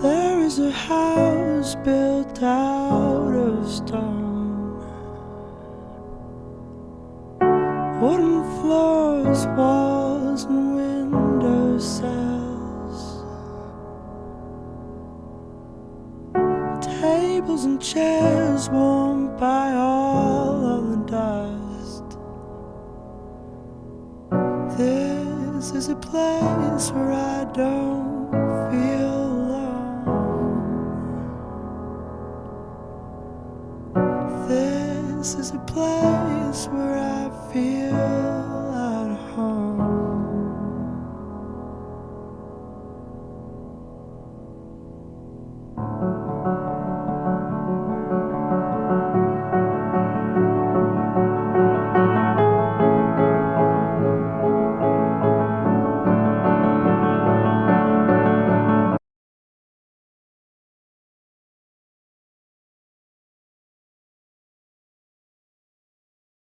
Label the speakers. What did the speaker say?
Speaker 1: There is a house built out of stone, wooden floors, walls and window sills, tables and chairs warmed by all of the dust. This is a place where I don't feel alone. This is a place where